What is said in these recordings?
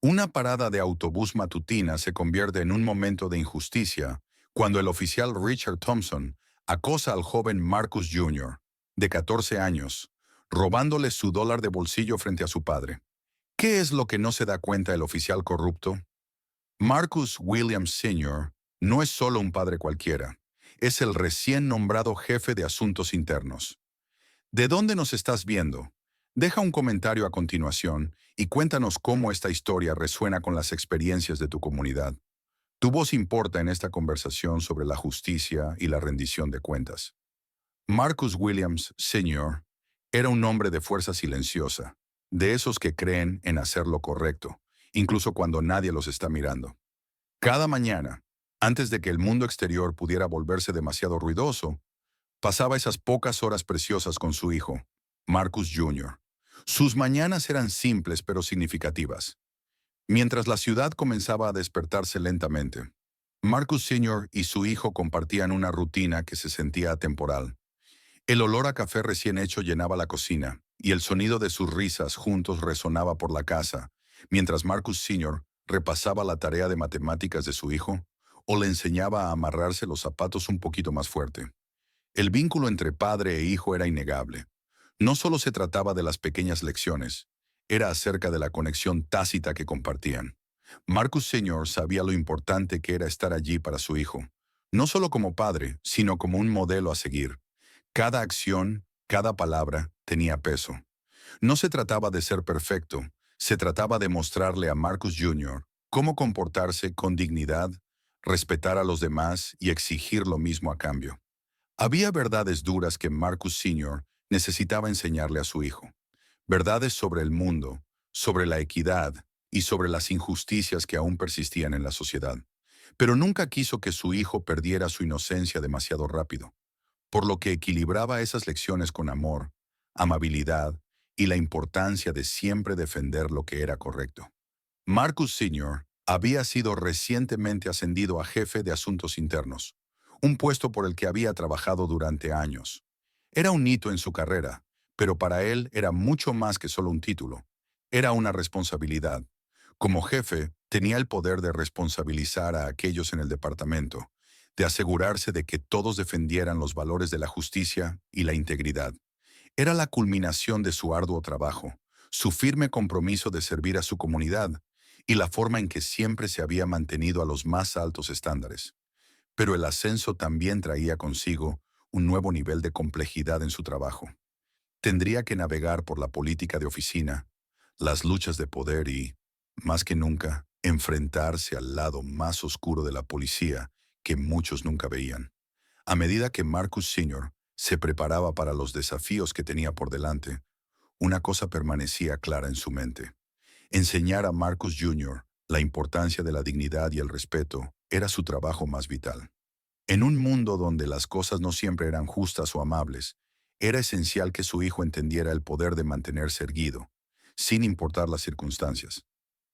Una parada de autobús matutina se convierte en un momento de injusticia cuando el oficial Richard Thompson acosa al joven Marcus Jr., de 14 años, robándole su dólar de bolsillo frente a su padre. ¿Qué es lo que no se da cuenta el oficial corrupto? Marcus Williams Sr. no es solo un padre cualquiera, es el recién nombrado jefe de asuntos internos. ¿De dónde nos estás viendo? Deja un comentario a continuación y cuéntanos cómo esta historia resuena con las experiencias de tu comunidad. Tu voz importa en esta conversación sobre la justicia y la rendición de cuentas. Marcus Williams Sr. era un hombre de fuerza silenciosa, de esos que creen en hacer lo correcto, incluso cuando nadie los está mirando. Cada mañana, antes de que el mundo exterior pudiera volverse demasiado ruidoso, pasaba esas pocas horas preciosas con su hijo, Marcus Jr. Sus mañanas eran simples pero significativas. Mientras la ciudad comenzaba a despertarse lentamente, Marcus Sr. y su hijo compartían una rutina que se sentía atemporal. El olor a café recién hecho llenaba la cocina, y el sonido de sus risas juntos resonaba por la casa, mientras Marcus Sr. repasaba la tarea de matemáticas de su hijo o le enseñaba a amarrarse los zapatos un poquito más fuerte. El vínculo entre padre e hijo era innegable. No solo se trataba de las pequeñas lecciones, era acerca de la conexión tácita que compartían. Marcus Sr. sabía lo importante que era estar allí para su hijo, no solo como padre, sino como un modelo a seguir. Cada acción, cada palabra, tenía peso. No se trataba de ser perfecto, se trataba de mostrarle a Marcus Jr. cómo comportarse con dignidad, respetar a los demás y exigir lo mismo a cambio. Había verdades duras que Marcus Sr. necesitaba enseñarle a su hijo. Verdades sobre el mundo, sobre la equidad y sobre las injusticias que aún persistían en la sociedad. Pero nunca quiso que su hijo perdiera su inocencia demasiado rápido, por lo que equilibraba esas lecciones con amor, amabilidad y la importancia de siempre defender lo que era correcto. Marcus Sr. había sido recientemente ascendido a jefe de asuntos internos, un puesto por el que había trabajado durante años. Era un hito en su carrera, pero para él era mucho más que solo un título. Era una responsabilidad. Como jefe, tenía el poder de responsabilizar a aquellos en el departamento, de asegurarse de que todos defendieran los valores de la justicia y la integridad. Era la culminación de su arduo trabajo, su firme compromiso de servir a su comunidad y la forma en que siempre se había mantenido a los más altos estándares. Pero el ascenso también traía consigo un nuevo nivel de complejidad en su trabajo. Tendría que navegar por la política de oficina, las luchas de poder y, más que nunca, enfrentarse al lado más oscuro de la policía que muchos nunca veían. A medida que Marcus Sr. se preparaba para los desafíos que tenía por delante, una cosa permanecía clara en su mente. Enseñar a Marcus Jr. la importancia de la dignidad y el respeto era su trabajo más vital. En un mundo donde las cosas no siempre eran justas o amables, era esencial que su hijo entendiera el poder de mantenerse erguido, sin importar las circunstancias.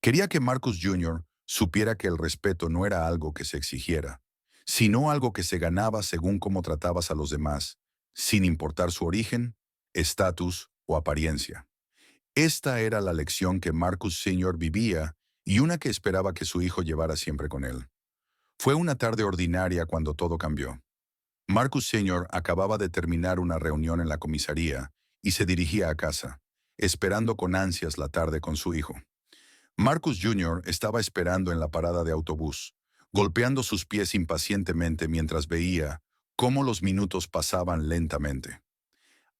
Quería que Marcus Jr. supiera que el respeto no era algo que se exigiera, sino algo que se ganaba según cómo tratabas a los demás, sin importar su origen, estatus o apariencia. Esta era la lección que Marcus Sr. vivía y una que esperaba que su hijo llevara siempre con él. Fue una tarde ordinaria cuando todo cambió. Marcus Sr. acababa de terminar una reunión en la comisaría y se dirigía a casa, esperando con ansias la tarde con su hijo. Marcus Jr. estaba esperando en la parada de autobús, golpeando sus pies impacientemente mientras veía cómo los minutos pasaban lentamente.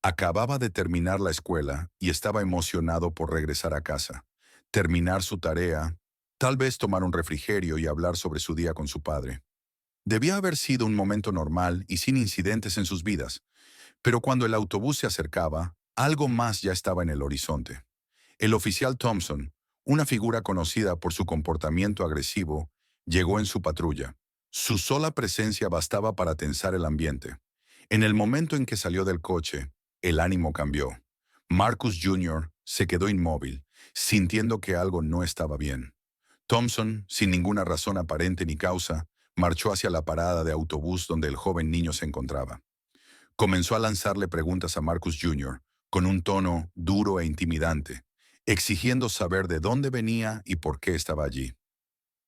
Acababa de terminar la escuela y estaba emocionado por regresar a casa, terminar su tarea, tal vez tomar un refrigerio y hablar sobre su día con su padre. Debía haber sido un momento normal y sin incidentes en sus vidas, pero cuando el autobús se acercaba, algo más ya estaba en el horizonte. El oficial Thompson, una figura conocida por su comportamiento agresivo, llegó en su patrulla. Su sola presencia bastaba para tensar el ambiente. En el momento en que salió del coche, el ánimo cambió. Marcus Jr. se quedó inmóvil, sintiendo que algo no estaba bien. Thompson, sin ninguna razón aparente ni causa, marchó hacia la parada de autobús donde el joven niño se encontraba. Comenzó a lanzarle preguntas a Marcus Jr., con un tono duro e intimidante, exigiendo saber de dónde venía y por qué estaba allí.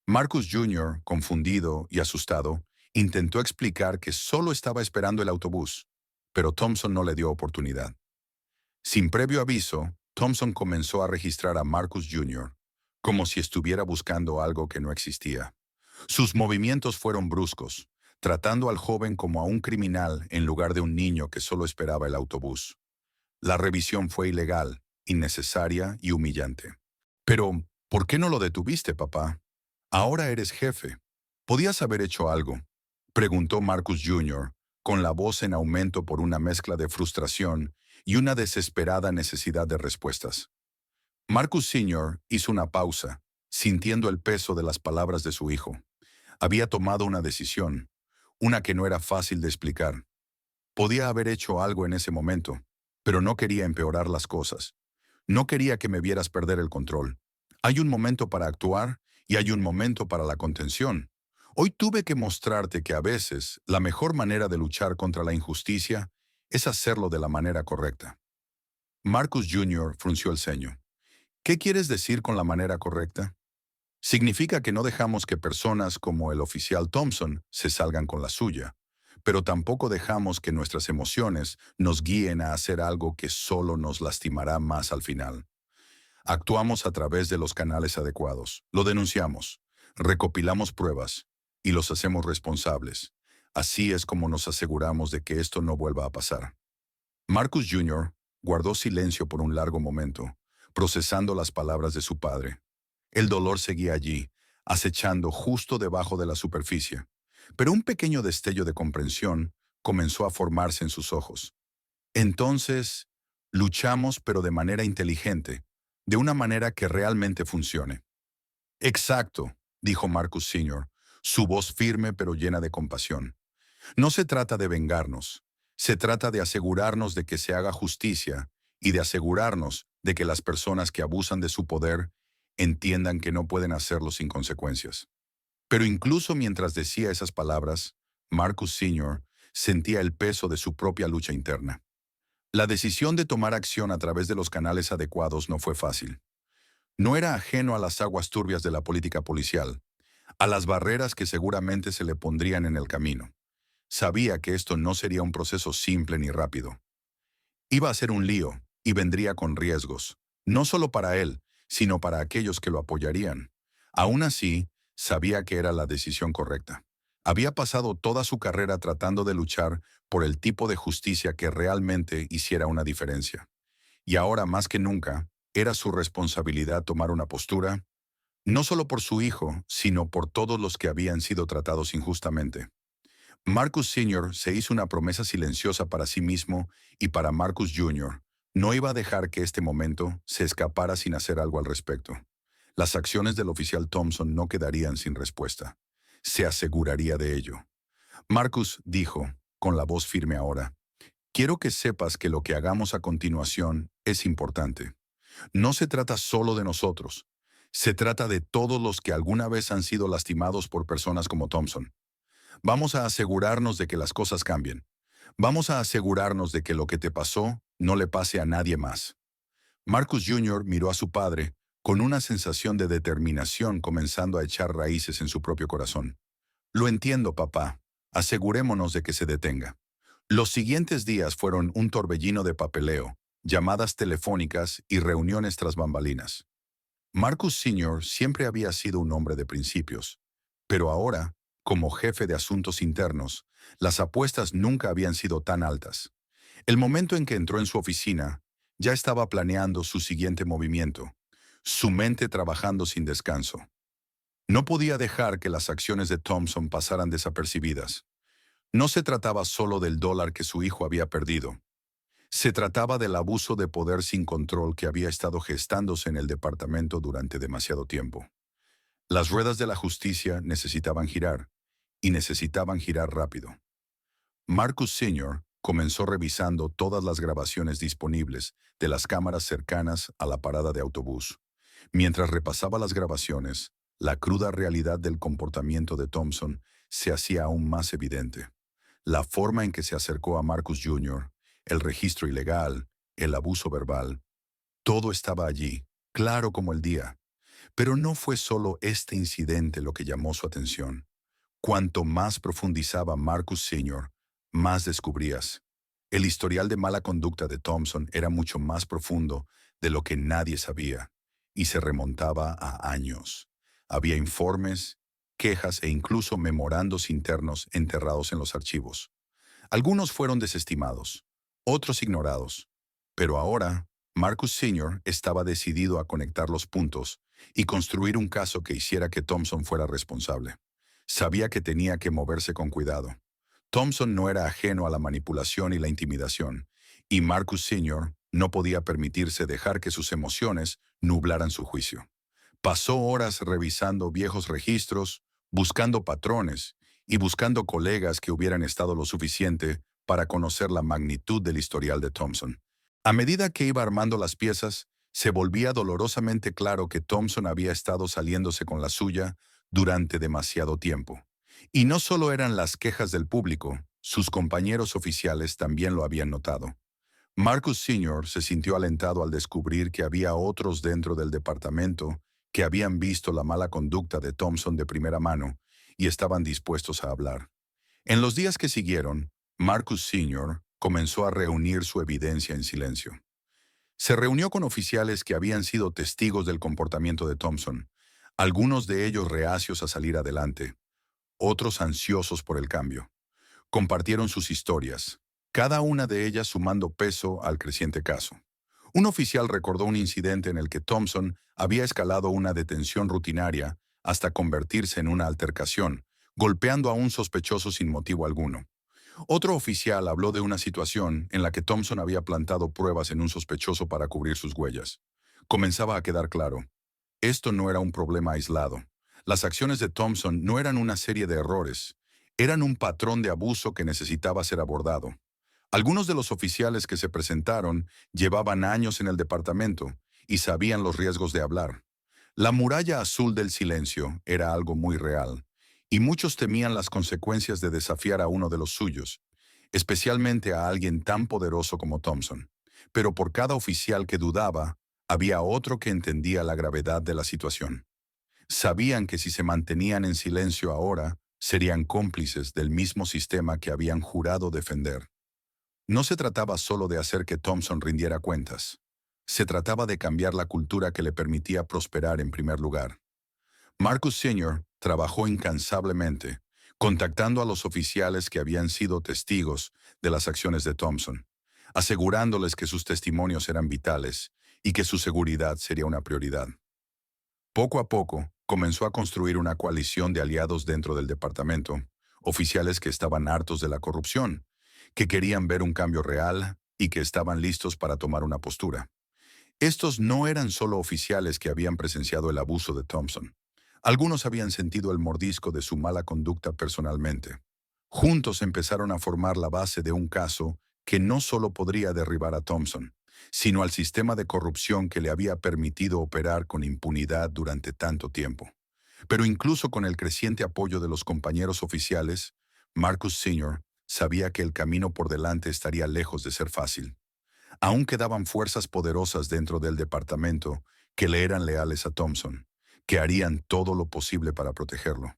Marcus Jr., confundido y asustado, intentó explicar que solo estaba esperando el autobús, pero Thompson no le dio oportunidad. Sin previo aviso, Thompson comenzó a registrar a Marcus Jr., como si estuviera buscando algo que no existía. Sus movimientos fueron bruscos, tratando al joven como a un criminal en lugar de un niño que solo esperaba el autobús. La revisión fue ilegal, innecesaria y humillante. Pero, ¿por qué no lo detuviste, papá? Ahora eres jefe. ¿Podías haber hecho algo? Preguntó Marcus Jr., con la voz en aumento por una mezcla de frustración y una desesperada necesidad de respuestas. Marcus Sr. hizo una pausa, sintiendo el peso de las palabras de su hijo. Había tomado una decisión, una que no era fácil de explicar. Podía haber hecho algo en ese momento, pero no quería empeorar las cosas. No quería que me vieras perder el control. Hay un momento para actuar y hay un momento para la contención. Hoy tuve que mostrarte que a veces la mejor manera de luchar contra la injusticia es hacerlo de la manera correcta. Marcus Jr. frunció el ceño. ¿Qué quieres decir con la manera correcta? Significa que no dejamos que personas como el oficial Thompson se salgan con la suya, pero tampoco dejamos que nuestras emociones nos guíen a hacer algo que solo nos lastimará más al final. Actuamos a través de los canales adecuados, lo denunciamos, recopilamos pruebas y los hacemos responsables. Así es como nos aseguramos de que esto no vuelva a pasar. Marcus Jr. guardó silencio por un largo momento, procesando las palabras de su padre. El dolor seguía allí, acechando justo debajo de la superficie, pero un pequeño destello de comprensión comenzó a formarse en sus ojos. Entonces, luchamos pero de manera inteligente, de una manera que realmente funcione. Exacto, dijo Marcus Sr., su voz firme pero llena de compasión. No se trata de vengarnos, se trata de asegurarnos de que se haga justicia y de asegurarnos de que las personas que abusan de su poder entiendan que no pueden hacerlo sin consecuencias. Pero incluso mientras decía esas palabras, Marcus Sr. sentía el peso de su propia lucha interna. La decisión de tomar acción a través de los canales adecuados no fue fácil. No era ajeno a las aguas turbias de la política policial, a las barreras que seguramente se le pondrían en el camino. Sabía que esto no sería un proceso simple ni rápido. Iba a ser un lío y vendría con riesgos, no solo para él, sino para aquellos que lo apoyarían. Aún así, sabía que era la decisión correcta. Había pasado toda su carrera tratando de luchar por el tipo de justicia que realmente hiciera una diferencia. Y ahora, más que nunca, era su responsabilidad tomar una postura, no solo por su hijo, sino por todos los que habían sido tratados injustamente. Marcus Sr. se hizo una promesa silenciosa para sí mismo y para Marcus Jr. No iba a dejar que este momento se escapara sin hacer algo al respecto. Las acciones del oficial Thompson no quedarían sin respuesta. Se aseguraría de ello. Marcus dijo, con la voz firme ahora, quiero que sepas que lo que hagamos a continuación es importante. No se trata solo de nosotros. Se trata de todos los que alguna vez han sido lastimados por personas como Thompson. Vamos a asegurarnos de que las cosas cambien. Vamos a asegurarnos de que lo que te pasó no le pase a nadie más. Marcus Jr. miró a su padre con una sensación de determinación comenzando a echar raíces en su propio corazón. Lo entiendo, papá. Asegurémonos de que se detenga. Los siguientes días fueron un torbellino de papeleo, llamadas telefónicas y reuniones tras bambalinas. Marcus Sr. siempre había sido un hombre de principios, pero ahora, como jefe de asuntos internos, las apuestas nunca habían sido tan altas. El momento en que entró en su oficina, ya estaba planeando su siguiente movimiento, su mente trabajando sin descanso. No podía dejar que las acciones de Thompson pasaran desapercibidas. No se trataba solo del dólar que su hijo había perdido. Se trataba del abuso de poder sin control que había estado gestándose en el departamento durante demasiado tiempo. Las ruedas de la justicia necesitaban girar, y necesitaban girar rápido. Marcus Sr. comenzó revisando todas las grabaciones disponibles de las cámaras cercanas a la parada de autobús. Mientras repasaba las grabaciones, la cruda realidad del comportamiento de Thompson se hacía aún más evidente. La forma en que se acercó a Marcus Jr., el registro ilegal, el abuso verbal, todo estaba allí, claro como el día. Pero no fue solo este incidente lo que llamó su atención. Cuanto más profundizaba Marcus Sr., más descubrías. El historial de mala conducta de Thompson era mucho más profundo de lo que nadie sabía, y se remontaba a años. Había informes, quejas e incluso memorandos internos enterrados en los archivos. Algunos fueron desestimados, otros ignorados. Pero ahora, Marcus Sr. estaba decidido a conectar los puntos y construir un caso que hiciera que Thompson fuera responsable. Sabía que tenía que moverse con cuidado. Thompson no era ajeno a la manipulación y la intimidación, y Marcus Sr. no podía permitirse dejar que sus emociones nublaran su juicio. Pasó horas revisando viejos registros, buscando patrones y buscando colegas que hubieran estado lo suficiente para conocer la magnitud del historial de Thompson. A medida que iba armando las piezas, se volvía dolorosamente claro que Thompson había estado saliéndose con la suya durante demasiado tiempo. Y no solo eran las quejas del público, sus compañeros oficiales también lo habían notado. Marcus Sr. se sintió alentado al descubrir que había otros dentro del departamento que habían visto la mala conducta de Thompson de primera mano y estaban dispuestos a hablar. En los días que siguieron, Marcus Sr. comenzó a reunir su evidencia en silencio. Se reunió con oficiales que habían sido testigos del comportamiento de Thompson, algunos de ellos reacios a salir adelante, otros ansiosos por el cambio. Compartieron sus historias, cada una de ellas sumando peso al creciente caso. Un oficial recordó un incidente en el que Thompson había escalado una detención rutinaria hasta convertirse en una altercación, golpeando a un sospechoso sin motivo alguno. Otro oficial habló de una situación en la que Thompson había plantado pruebas en un sospechoso para cubrir sus huellas. Comenzaba a quedar claro. Esto no era un problema aislado. Las acciones de Thompson no eran una serie de errores. Eran un patrón de abuso que necesitaba ser abordado. Algunos de los oficiales que se presentaron llevaban años en el departamento y sabían los riesgos de hablar. La muralla azul del silencio era algo muy real, y muchos temían las consecuencias de desafiar a uno de los suyos, especialmente a alguien tan poderoso como Thompson. Pero por cada oficial que dudaba, había otro que entendía la gravedad de la situación. Sabían que si se mantenían en silencio ahora, serían cómplices del mismo sistema que habían jurado defender. No se trataba solo de hacer que Thompson rindiera cuentas. Se trataba de cambiar la cultura que le permitía prosperar en primer lugar. Marcus Sr. trabajó incansablemente, contactando a los oficiales que habían sido testigos de las acciones de Thompson, asegurándoles que sus testimonios eran vitales y que su seguridad sería una prioridad. Poco a poco, comenzó a construir una coalición de aliados dentro del departamento, oficiales que estaban hartos de la corrupción, que querían ver un cambio real y que estaban listos para tomar una postura. Estos no eran solo oficiales que habían presenciado el abuso de Thompson. Algunos habían sentido el mordisco de su mala conducta personalmente. Juntos empezaron a formar la base de un caso que no solo podría derribar a Thompson, sino al sistema de corrupción que le había permitido operar con impunidad durante tanto tiempo. Pero incluso con el creciente apoyo de los compañeros oficiales, Marcus Sr. sabía que el camino por delante estaría lejos de ser fácil. Aún quedaban fuerzas poderosas dentro del departamento que le eran leales a Thompson, que harían todo lo posible para protegerlo.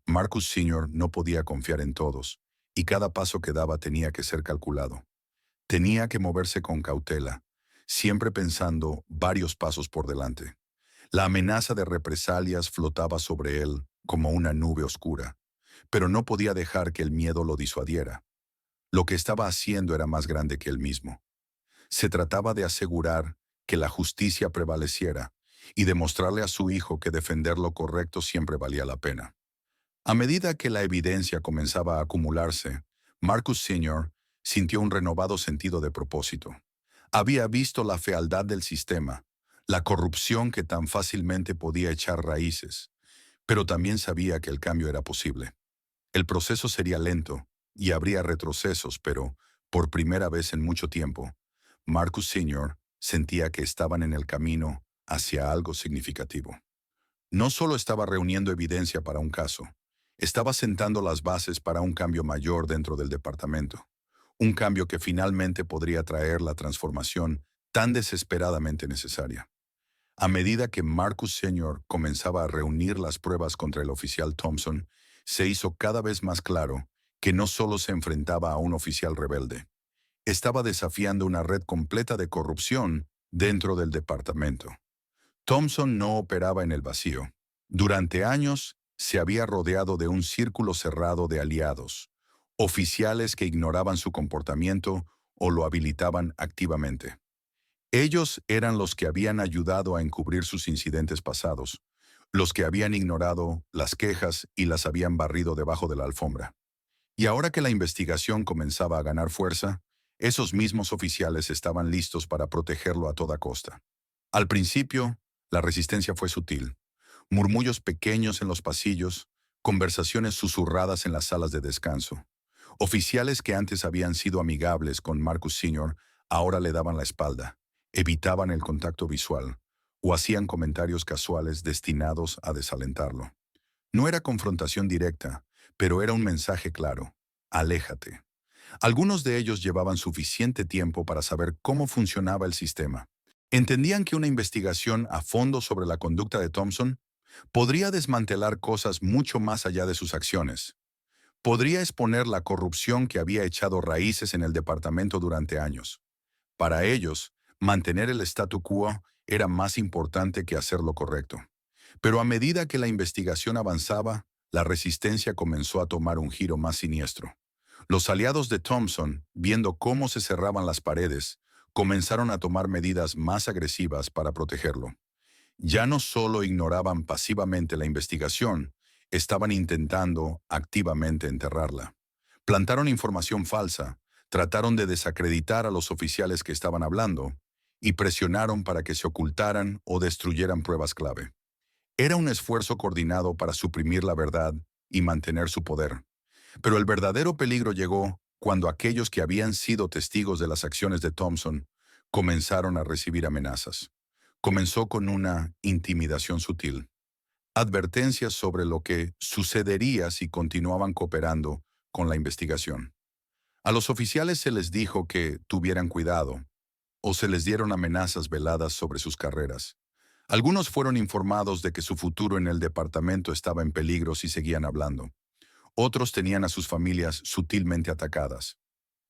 Marcus Sr. no podía confiar en todos, y cada paso que daba tenía que ser calculado. Tenía que moverse con cautela, siempre pensando varios pasos por delante. La amenaza de represalias flotaba sobre él como una nube oscura, pero no podía dejar que el miedo lo disuadiera. Lo que estaba haciendo era más grande que él mismo. Se trataba de asegurar que la justicia prevaleciera y demostrarle a su hijo que defender lo correcto siempre valía la pena. A medida que la evidencia comenzaba a acumularse, Marcus Sr. sintió un renovado sentido de propósito. Había visto la fealdad del sistema, la corrupción que tan fácilmente podía echar raíces, pero también sabía que el cambio era posible. El proceso sería lento y habría retrocesos, pero, por primera vez en mucho tiempo, Marcus Sr. sentía que estaban en el camino hacia algo significativo. No solo estaba reuniendo evidencia para un caso, estaba sentando las bases para un cambio mayor dentro del departamento, un cambio que finalmente podría traer la transformación tan desesperadamente necesaria. A medida que Marcus Sr. comenzaba a reunir las pruebas contra el oficial Thompson, se hizo cada vez más claro que no solo se enfrentaba a un oficial rebelde, estaba desafiando una red completa de corrupción dentro del departamento. Thompson no operaba en el vacío. Durante años se había rodeado de un círculo cerrado de aliados, oficiales que ignoraban su comportamiento o lo habilitaban activamente. Ellos eran los que habían ayudado a encubrir sus incidentes pasados, los que habían ignorado las quejas y las habían barrido debajo de la alfombra. Y ahora que la investigación comenzaba a ganar fuerza, esos mismos oficiales estaban listos para protegerlo a toda costa. Al principio, la resistencia fue sutil. Murmullos pequeños en los pasillos, conversaciones susurradas en las salas de descanso. Oficiales que antes habían sido amigables con Marcus Sr. ahora le daban la espalda, evitaban el contacto visual o hacían comentarios casuales destinados a desalentarlo. No era confrontación directa, pero era un mensaje claro: aléjate. Algunos de ellos llevaban suficiente tiempo para saber cómo funcionaba el sistema. Entendían que una investigación a fondo sobre la conducta de Thompson podría desmantelar cosas mucho más allá de sus acciones. Podría exponer la corrupción que había echado raíces en el departamento durante años. Para ellos, mantener el statu quo era más importante que hacer lo correcto. Pero a medida que la investigación avanzaba, la resistencia comenzó a tomar un giro más siniestro. Los aliados de Thompson, viendo cómo se cerraban las paredes, comenzaron a tomar medidas más agresivas para protegerlo. Ya no solo ignoraban pasivamente la investigación, estaban intentando activamente enterrarla. Plantaron información falsa, trataron de desacreditar a los oficiales que estaban hablando y presionaron para que se ocultaran o destruyeran pruebas clave. Era un esfuerzo coordinado para suprimir la verdad y mantener su poder. Pero el verdadero peligro llegó cuando aquellos que habían sido testigos de las acciones de Thompson comenzaron a recibir amenazas. Comenzó con una intimidación sutil, advertencias sobre lo que sucedería si continuaban cooperando con la investigación. A los oficiales se les dijo que tuvieran cuidado, o se les dieron amenazas veladas sobre sus carreras. Algunos fueron informados de que su futuro en el departamento estaba en peligro si seguían hablando. Otros tenían a sus familias sutilmente atacadas.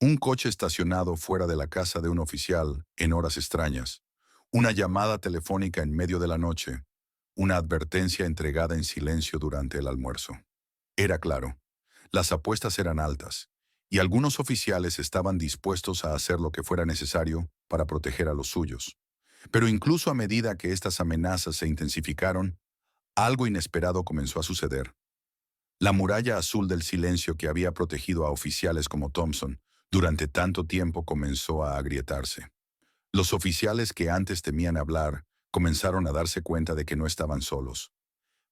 Un coche estacionado fuera de la casa de un oficial en horas extrañas. Una llamada telefónica en medio de la noche. Una advertencia entregada en silencio durante el almuerzo. Era claro, las apuestas eran altas, y algunos oficiales estaban dispuestos a hacer lo que fuera necesario para proteger a los suyos. Pero incluso a medida que estas amenazas se intensificaron, algo inesperado comenzó a suceder. La muralla azul del silencio que había protegido a oficiales como Thompson durante tanto tiempo comenzó a agrietarse. Los oficiales que antes temían hablar comenzaron a darse cuenta de que no estaban solos.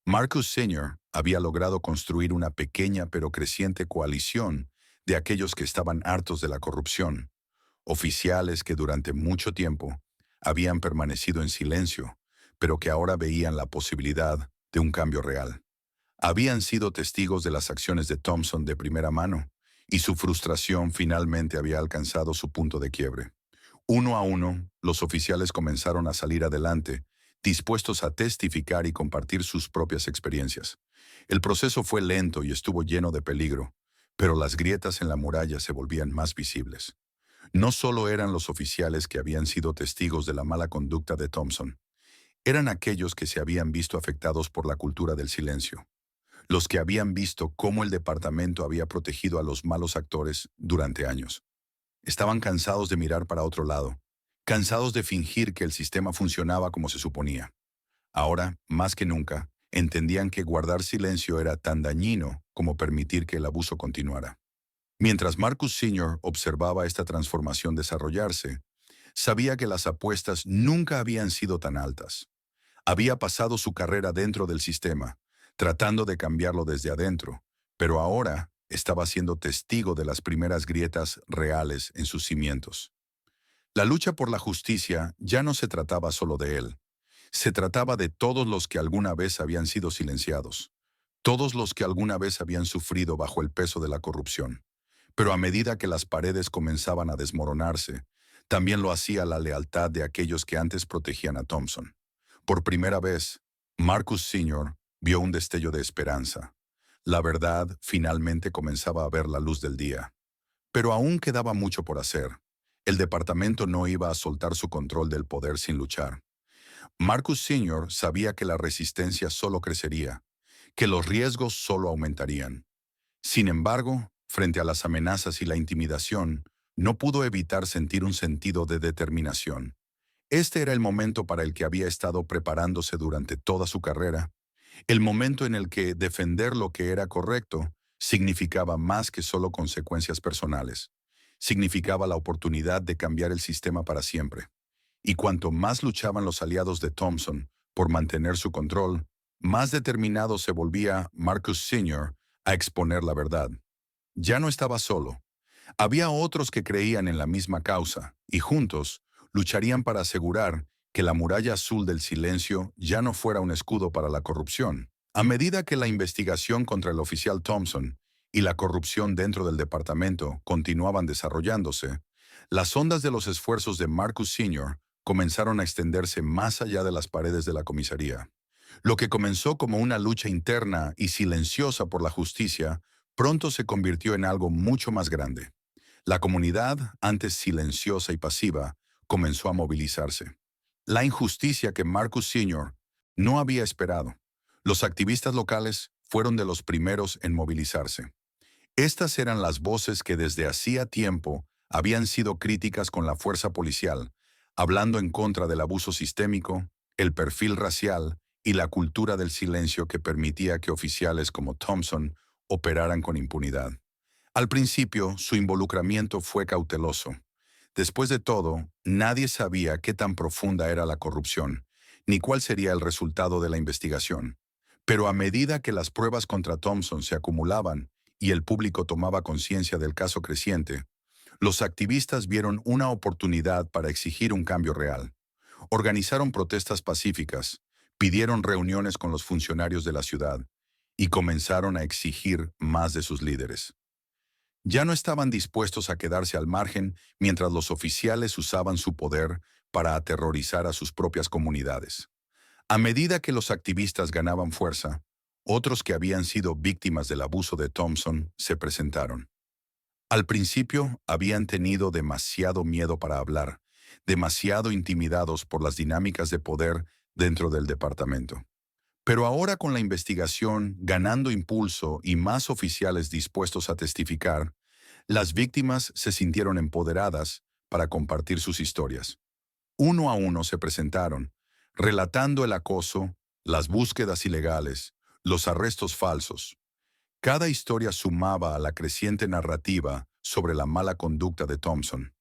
Marcus Sr. había logrado construir una pequeña pero creciente coalición de aquellos que estaban hartos de la corrupción, oficiales que durante mucho tiempo habían permanecido en silencio, pero que ahora veían la posibilidad de un cambio real. Habían sido testigos de las acciones de Thompson de primera mano, y su frustración finalmente había alcanzado su punto de quiebre. Uno a uno, los oficiales comenzaron a salir adelante, dispuestos a testificar y compartir sus propias experiencias. El proceso fue lento y estuvo lleno de peligro, pero las grietas en la muralla se volvían más visibles. No solo eran los oficiales que habían sido testigos de la mala conducta de Thompson, eran aquellos que se habían visto afectados por la cultura del silencio, los que habían visto cómo el departamento había protegido a los malos actores durante años. Estaban cansados de mirar para otro lado, cansados de fingir que el sistema funcionaba como se suponía. Ahora, más que nunca, entendían que guardar silencio era tan dañino como permitir que el abuso continuara. Mientras Marcus Sr. observaba esta transformación desarrollarse, sabía que las apuestas nunca habían sido tan altas. Había pasado su carrera dentro del sistema, tratando de cambiarlo desde adentro, pero ahora estaba siendo testigo de las primeras grietas reales en sus cimientos. La lucha por la justicia ya no se trataba solo de él. Se trataba de todos los que alguna vez habían sido silenciados, todos los que alguna vez habían sufrido bajo el peso de la corrupción. Pero a medida que las paredes comenzaban a desmoronarse, también lo hacía la lealtad de aquellos que antes protegían a Thompson. Por primera vez, Marcus Sr. vio un destello de esperanza. La verdad finalmente comenzaba a ver la luz del día. Pero aún quedaba mucho por hacer. El departamento no iba a soltar su control del poder sin luchar. Marcus Sr. sabía que la resistencia solo crecería, que los riesgos solo aumentarían. Sin embargo, frente a las amenazas y la intimidación, no pudo evitar sentir un sentido de determinación. Este era el momento para el que había estado preparándose durante toda su carrera, el momento en el que defender lo que era correcto significaba más que solo consecuencias personales. Significaba la oportunidad de cambiar el sistema para siempre. Y cuanto más luchaban los aliados de Thompson por mantener su control, más determinado se volvía Marcus Sr. a exponer la verdad. Ya no estaba solo. Había otros que creían en la misma causa, y juntos lucharían para asegurar que la muralla azul del silencio ya no fuera un escudo para la corrupción. A medida que la investigación contra el oficial Thompson y la corrupción dentro del departamento continuaban desarrollándose, las ondas de los esfuerzos de Marcus Sr. comenzaron a extenderse más allá de las paredes de la comisaría. Lo que comenzó como una lucha interna y silenciosa por la justicia, pronto se convirtió en algo mucho más grande. La comunidad, antes silenciosa y pasiva, comenzó a movilizarse. La injusticia que Marcus Sr. no había esperado. Los activistas locales fueron de los primeros en movilizarse. Estas eran las voces que desde hacía tiempo habían sido críticas con la fuerza policial, hablando en contra del abuso sistémico, el perfil racial y la cultura del silencio que permitía que oficiales como Thompson operaran con impunidad. Al principio, su involucramiento fue cauteloso. Después de todo, nadie sabía qué tan profunda era la corrupción, ni cuál sería el resultado de la investigación. Pero a medida que las pruebas contra Thompson se acumulaban y el público tomaba conciencia del caso creciente, los activistas vieron una oportunidad para exigir un cambio real. Organizaron protestas pacíficas, pidieron reuniones con los funcionarios de la ciudad y comenzaron a exigir más de sus líderes. Ya no estaban dispuestos a quedarse al margen mientras los oficiales usaban su poder para aterrorizar a sus propias comunidades. A medida que los activistas ganaban fuerza, otros que habían sido víctimas del abuso de Thompson se presentaron. Al principio habían tenido demasiado miedo para hablar, demasiado intimidados por las dinámicas de poder dentro del departamento. Pero ahora con la investigación ganando impulso y más oficiales dispuestos a testificar, las víctimas se sintieron empoderadas para compartir sus historias. Uno a uno se presentaron, relatando el acoso, las búsquedas ilegales, los arrestos falsos. Cada historia sumaba a la creciente narrativa sobre la mala conducta de Thompson.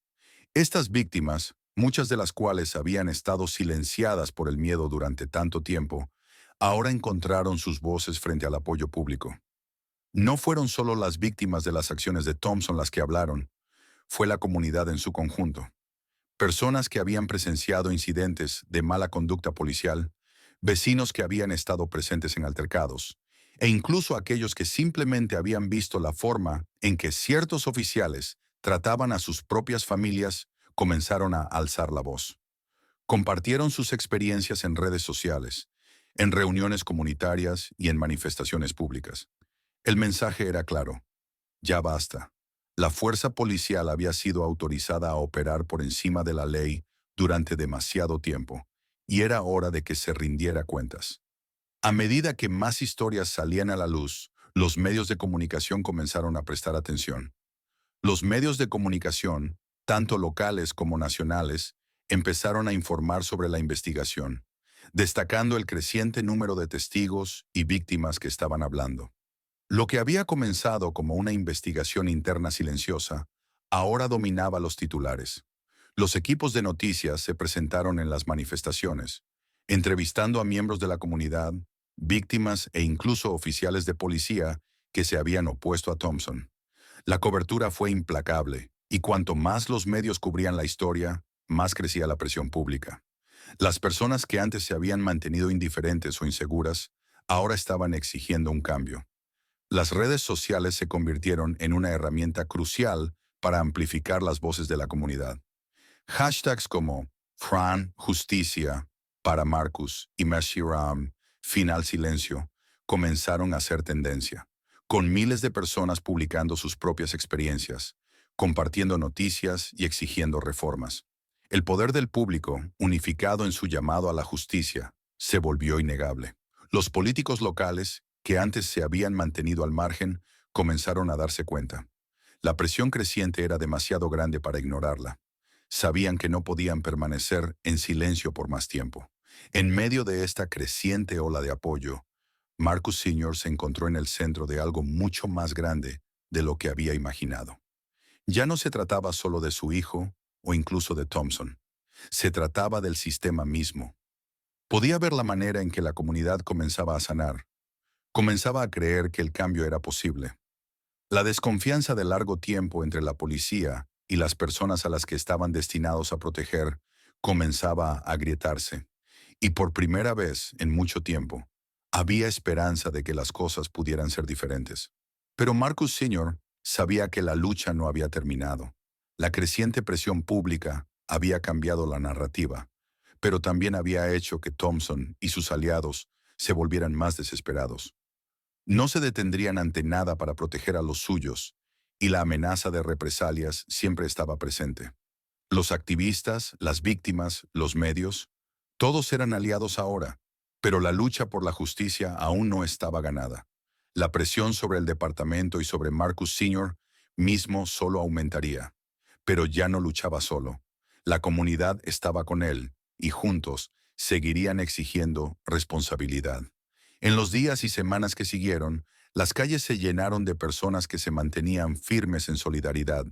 Estas víctimas, muchas de las cuales habían estado silenciadas por el miedo durante tanto tiempo, ahora encontraron sus voces frente al apoyo público. No fueron solo las víctimas de las acciones de Thompson las que hablaron, fue la comunidad en su conjunto. Personas que habían presenciado incidentes de mala conducta policial, vecinos que habían estado presentes en altercados, e incluso aquellos que simplemente habían visto la forma en que ciertos oficiales trataban a sus propias familias, comenzaron a alzar la voz. Compartieron sus experiencias en redes sociales, en reuniones comunitarias y en manifestaciones públicas. El mensaje era claro: ya basta. La fuerza policial había sido autorizada a operar por encima de la ley durante demasiado tiempo, y era hora de que se rindiera cuentas. A medida que más historias salían a la luz, los medios de comunicación comenzaron a prestar atención. Los medios de comunicación, tanto locales como nacionales, empezaron a informar sobre la investigación, destacando el creciente número de testigos y víctimas que estaban hablando. Lo que había comenzado como una investigación interna silenciosa, ahora dominaba los titulares. Los equipos de noticias se presentaron en las manifestaciones, entrevistando a miembros de la comunidad, víctimas e incluso oficiales de policía que se habían opuesto a Thompson. La cobertura fue implacable, y cuanto más los medios cubrían la historia, más crecía la presión pública. Las personas que antes se habían mantenido indiferentes o inseguras, ahora estaban exigiendo un cambio. Las redes sociales se convirtieron en una herramienta crucial para amplificar las voces de la comunidad. Hashtags como Fran Justicia, Para Marcus y Meshiram, final silencio, comenzaron a hacer tendencia, con miles de personas publicando sus propias experiencias, compartiendo noticias y exigiendo reformas. El poder del público, unificado en su llamado a la justicia, se volvió innegable. Los políticos locales, que antes se habían mantenido al margen, comenzaron a darse cuenta. La presión creciente era demasiado grande para ignorarla. Sabían que no podían permanecer en silencio por más tiempo. En medio de esta creciente ola de apoyo, Marcus Sr. se encontró en el centro de algo mucho más grande de lo que había imaginado. Ya no se trataba solo de su hijo o incluso de Thompson. Se trataba del sistema mismo. Podía ver la manera en que la comunidad comenzaba a sanar. Comenzaba a creer que el cambio era posible. La desconfianza de largo tiempo entre la policía y las personas a las que estaban destinados a proteger comenzaba a agrietarse. Y por primera vez en mucho tiempo, había esperanza de que las cosas pudieran ser diferentes. Pero Marcus Sr. sabía que la lucha no había terminado. La creciente presión pública había cambiado la narrativa, pero también había hecho que Thompson y sus aliados se volvieran más desesperados. No se detendrían ante nada para proteger a los suyos, y la amenaza de represalias siempre estaba presente. Los activistas, las víctimas, los medios, todos eran aliados ahora, pero la lucha por la justicia aún no estaba ganada. La presión sobre el departamento y sobre Marcus Sr. mismo solo aumentaría. Pero ya no luchaba solo. La comunidad estaba con él, y juntos seguirían exigiendo responsabilidad. En los días y semanas que siguieron, las calles se llenaron de personas que se mantenían firmes en solidaridad,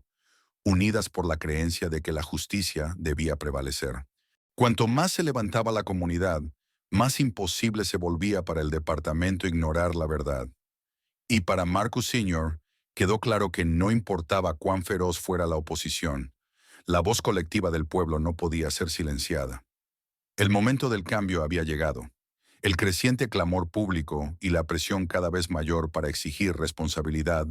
unidas por la creencia de que la justicia debía prevalecer. Cuanto más se levantaba la comunidad, más imposible se volvía para el departamento ignorar la verdad. Y para Marcus Sr. quedó claro que no importaba cuán feroz fuera la oposición, la voz colectiva del pueblo no podía ser silenciada. El momento del cambio había llegado. El creciente clamor público y la presión cada vez mayor para exigir responsabilidad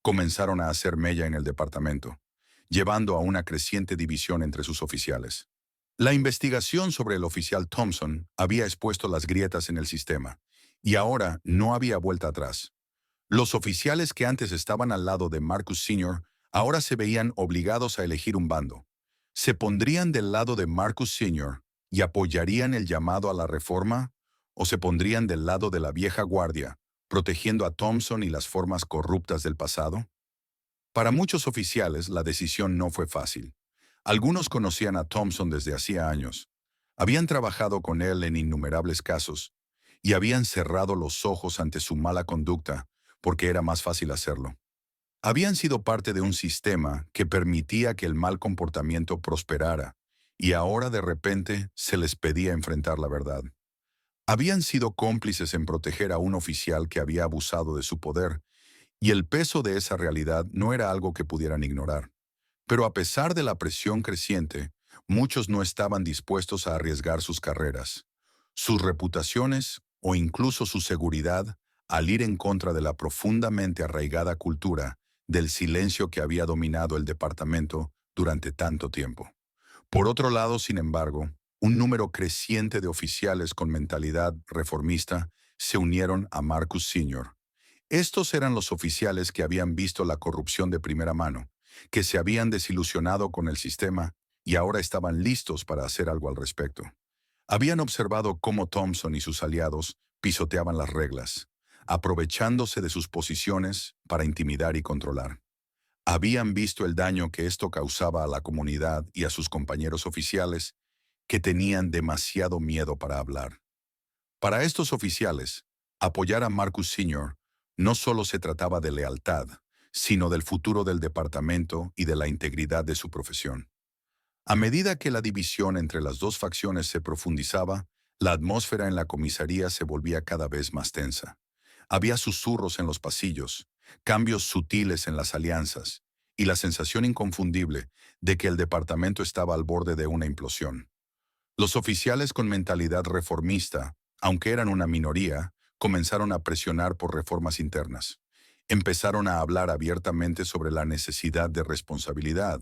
comenzaron a hacer mella en el departamento, llevando a una creciente división entre sus oficiales. La investigación sobre el oficial Thompson había expuesto las grietas en el sistema, y ahora no había vuelta atrás. Los oficiales que antes estaban al lado de Marcus Sr. ahora se veían obligados a elegir un bando. ¿Se pondrían del lado de Marcus Sr. y apoyarían el llamado a la reforma? ¿O se pondrían del lado de la vieja guardia, protegiendo a Thompson y las formas corruptas del pasado? Para muchos oficiales, la decisión no fue fácil. Algunos conocían a Thompson desde hacía años. Habían trabajado con él en innumerables casos y habían cerrado los ojos ante su mala conducta porque era más fácil hacerlo. Habían sido parte de un sistema que permitía que el mal comportamiento prosperara y ahora de repente se les pedía enfrentar la verdad. Habían sido cómplices en proteger a un oficial que había abusado de su poder, y el peso de esa realidad no era algo que pudieran ignorar. Pero a pesar de la presión creciente, muchos no estaban dispuestos a arriesgar sus carreras, sus reputaciones o incluso su seguridad al ir en contra de la profundamente arraigada cultura del silencio que había dominado el departamento durante tanto tiempo. Por otro lado, sin embargo, un número creciente de oficiales con mentalidad reformista se unieron a Marcus Sr. Estos eran los oficiales que habían visto la corrupción de primera mano, que se habían desilusionado con el sistema y ahora estaban listos para hacer algo al respecto. Habían observado cómo Thompson y sus aliados pisoteaban las reglas, aprovechándose de sus posiciones para intimidar y controlar. Habían visto el daño que esto causaba a la comunidad y a sus compañeros oficiales, que tenían demasiado miedo para hablar. Para estos oficiales, apoyar a Marcus Sr. no solo se trataba de lealtad, sino del futuro del departamento y de la integridad de su profesión. A medida que la división entre las dos facciones se profundizaba, la atmósfera en la comisaría se volvía cada vez más tensa. Había susurros en los pasillos, cambios sutiles en las alianzas, y la sensación inconfundible de que el departamento estaba al borde de una implosión. Los oficiales con mentalidad reformista, aunque eran una minoría, comenzaron a presionar por reformas internas. Empezaron a hablar abiertamente sobre la necesidad de responsabilidad,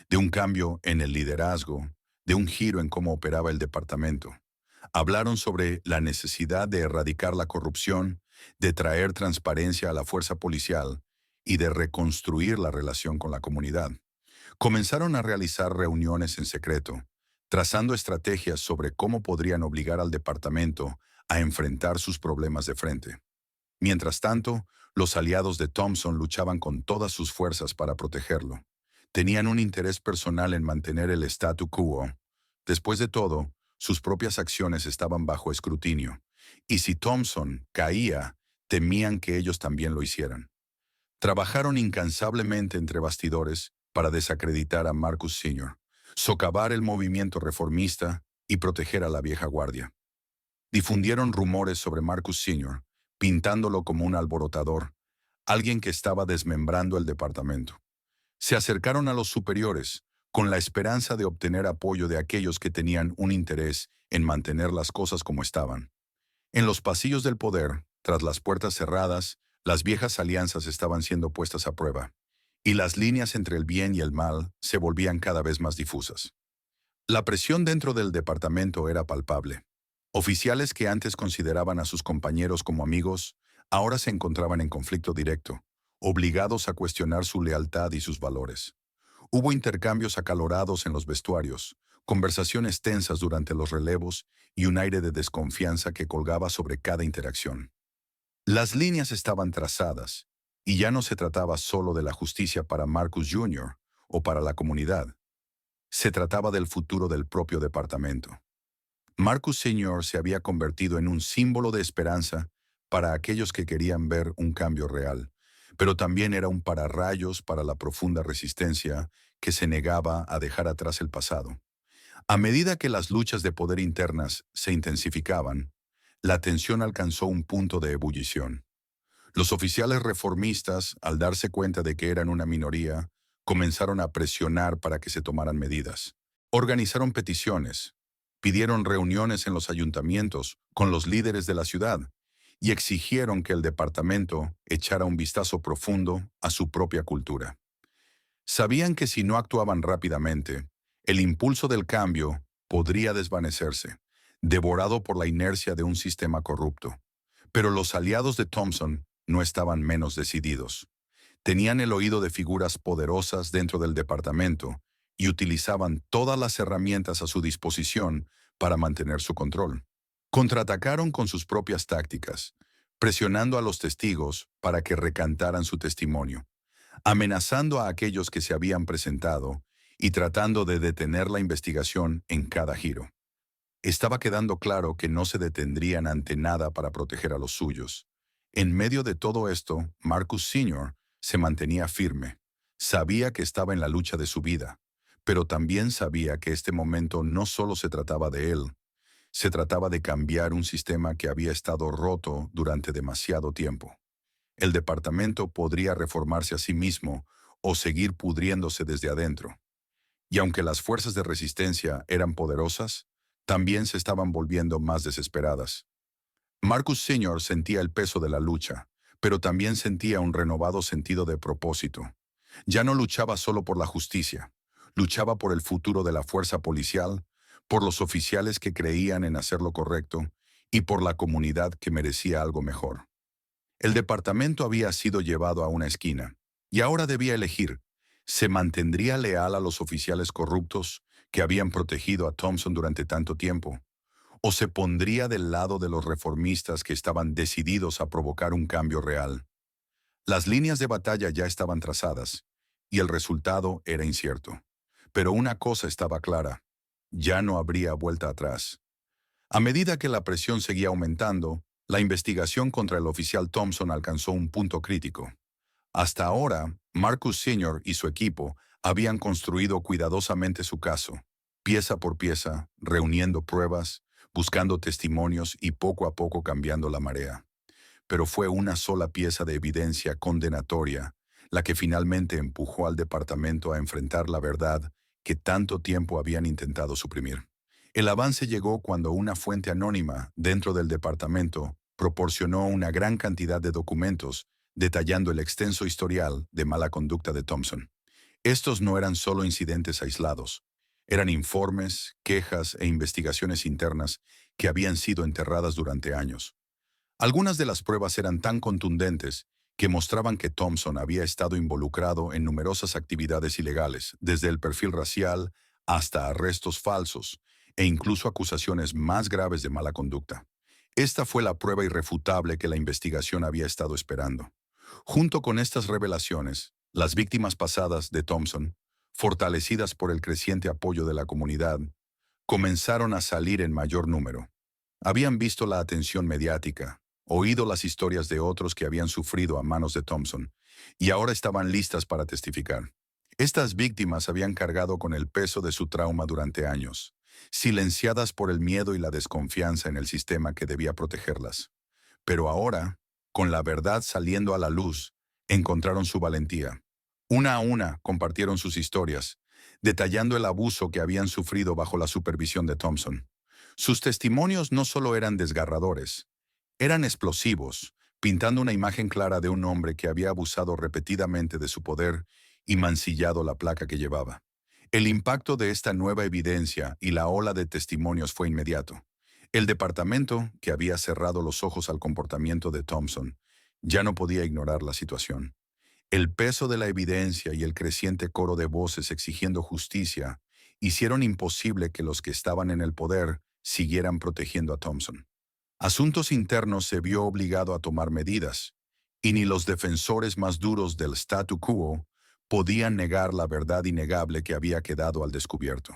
de un cambio en el liderazgo, de un giro en cómo operaba el departamento. Hablaron sobre la necesidad de erradicar la corrupción, de traer transparencia a la fuerza policial y de reconstruir la relación con la comunidad. Comenzaron a realizar reuniones en secreto, trazando estrategias sobre cómo podrían obligar al departamento a enfrentar sus problemas de frente. Mientras tanto, los aliados de Thompson luchaban con todas sus fuerzas para protegerlo. Tenían un interés personal en mantener el statu quo. Después de todo, sus propias acciones estaban bajo escrutinio, y si Thompson caía, temían que ellos también lo hicieran. Trabajaron incansablemente entre bastidores para desacreditar a Marcus Sr., socavar el movimiento reformista y proteger a la vieja guardia. Difundieron rumores sobre Marcus Sr., pintándolo como un alborotador, alguien que estaba desmembrando el departamento. Se acercaron a los superiores, con la esperanza de obtener apoyo de aquellos que tenían un interés en mantener las cosas como estaban. En los pasillos del poder, tras las puertas cerradas, las viejas alianzas estaban siendo puestas a prueba, y las líneas entre el bien y el mal se volvían cada vez más difusas. La presión dentro del departamento era palpable. Oficiales que antes consideraban a sus compañeros como amigos, ahora se encontraban en conflicto directo, obligados a cuestionar su lealtad y sus valores. Hubo intercambios acalorados en los vestuarios, conversaciones tensas durante los relevos y un aire de desconfianza que colgaba sobre cada interacción. Las líneas estaban trazadas, y ya no se trataba solo de la justicia para Marcus Jr. o para la comunidad. Se trataba del futuro del propio departamento. Marcus Sr. se había convertido en un símbolo de esperanza para aquellos que querían ver un cambio real, pero también era un pararrayos para la profunda resistencia que se negaba a dejar atrás el pasado. A medida que las luchas de poder internas se intensificaban, la tensión alcanzó un punto de ebullición. Los oficiales reformistas, al darse cuenta de que eran una minoría, comenzaron a presionar para que se tomaran medidas. Organizaron peticiones, pidieron reuniones en los ayuntamientos con los líderes de la ciudad y exigieron que el departamento echara un vistazo profundo a su propia cultura. Sabían que si no actuaban rápidamente, el impulso del cambio podría desvanecerse, devorado por la inercia de un sistema corrupto. Pero los aliados de Thompson no estaban menos decididos. Tenían el oído de figuras poderosas dentro del departamento y utilizaban todas las herramientas a su disposición para mantener su control. Contraatacaron con sus propias tácticas, presionando a los testigos para que recantaran su testimonio, amenazando a aquellos que se habían presentado y tratando de detener la investigación en cada giro. Estaba quedando claro que no se detendrían ante nada para proteger a los suyos. En medio de todo esto, Marcus Sr. se mantenía firme. Sabía que estaba en la lucha de su vida, pero también sabía que este momento no solo se trataba de él, se trataba de cambiar un sistema que había estado roto durante demasiado tiempo. El departamento podría reformarse a sí mismo o seguir pudriéndose desde adentro. Y aunque las fuerzas de resistencia eran poderosas, también se estaban volviendo más desesperadas. Marcus Sr. sentía el peso de la lucha, pero también sentía un renovado sentido de propósito. Ya no luchaba solo por la justicia, luchaba por el futuro de la fuerza policial, por los oficiales que creían en hacer lo correcto y por la comunidad que merecía algo mejor. El departamento había sido llevado a una esquina, y ahora debía elegir: ¿se mantendría leal a los oficiales corruptos que habían protegido a Thompson durante tanto tiempo? ¿O se pondría del lado de los reformistas que estaban decididos a provocar un cambio real? Las líneas de batalla ya estaban trazadas, y el resultado era incierto. Pero una cosa estaba clara: ya no habría vuelta atrás. A medida que la presión seguía aumentando, la investigación contra el oficial Thompson alcanzó un punto crítico. Hasta ahora, Marcus Sr. y su equipo habían construido cuidadosamente su caso, pieza por pieza, reuniendo pruebas, buscando testimonios y poco a poco cambiando la marea. Pero fue una sola pieza de evidencia condenatoria la que finalmente empujó al departamento a enfrentar la verdad que tanto tiempo habían intentado suprimir. El avance llegó cuando una fuente anónima dentro del departamento proporcionó una gran cantidad de documentos detallando el extenso historial de mala conducta de Thompson. Estos no eran solo incidentes aislados, eran informes, quejas e investigaciones internas que habían sido enterradas durante años. Algunas de las pruebas eran tan contundentes que mostraban que Thompson había estado involucrado en numerosas actividades ilegales, desde el perfil racial hasta arrestos falsos e incluso acusaciones más graves de mala conducta. Esta fue la prueba irrefutable que la investigación había estado esperando. Junto con estas revelaciones, las víctimas pasadas de Thompson, fortalecidas por el creciente apoyo de la comunidad, comenzaron a salir en mayor número. Habían visto la atención mediática, oído las historias de otros que habían sufrido a manos de Thompson, y ahora estaban listas para testificar. Estas víctimas habían cargado con el peso de su trauma durante años, silenciadas por el miedo y la desconfianza en el sistema que debía protegerlas. Pero ahora, con la verdad saliendo a la luz, encontraron su valentía. Una a una compartieron sus historias, detallando el abuso que habían sufrido bajo la supervisión de Thompson. Sus testimonios no solo eran desgarradores, eran explosivos, pintando una imagen clara de un hombre que había abusado repetidamente de su poder y mancillado la placa que llevaba. El impacto de esta nueva evidencia y la ola de testimonios fue inmediato. El departamento, que había cerrado los ojos al comportamiento de Thompson, ya no podía ignorar la situación. El peso de la evidencia y el creciente coro de voces exigiendo justicia hicieron imposible que los que estaban en el poder siguieran protegiendo a Thompson. Asuntos Internos se vio obligado a tomar medidas, y ni los defensores más duros del statu quo podían negar la verdad innegable que había quedado al descubierto.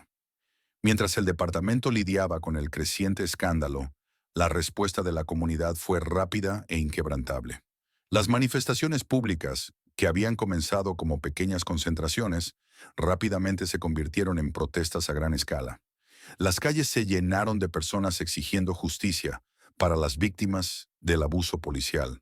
Mientras el departamento lidiaba con el creciente escándalo, la respuesta de la comunidad fue rápida e inquebrantable. Las manifestaciones públicas, que habían comenzado como pequeñas concentraciones, rápidamente se convirtieron en protestas a gran escala. Las calles se llenaron de personas exigiendo justicia para las víctimas del abuso policial,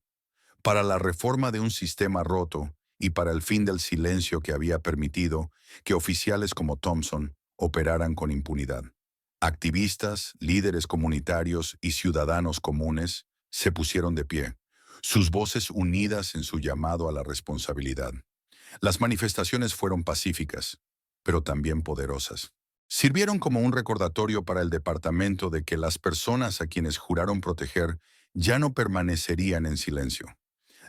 para la reforma de un sistema roto y para el fin del silencio que había permitido que oficiales como Thompson operaran con impunidad. Activistas, líderes comunitarios y ciudadanos comunes se pusieron de pie, sus voces unidas en su llamado a la responsabilidad. Las manifestaciones fueron pacíficas, pero también poderosas. Sirvieron como un recordatorio para el departamento de que las personas a quienes juraron proteger ya no permanecerían en silencio.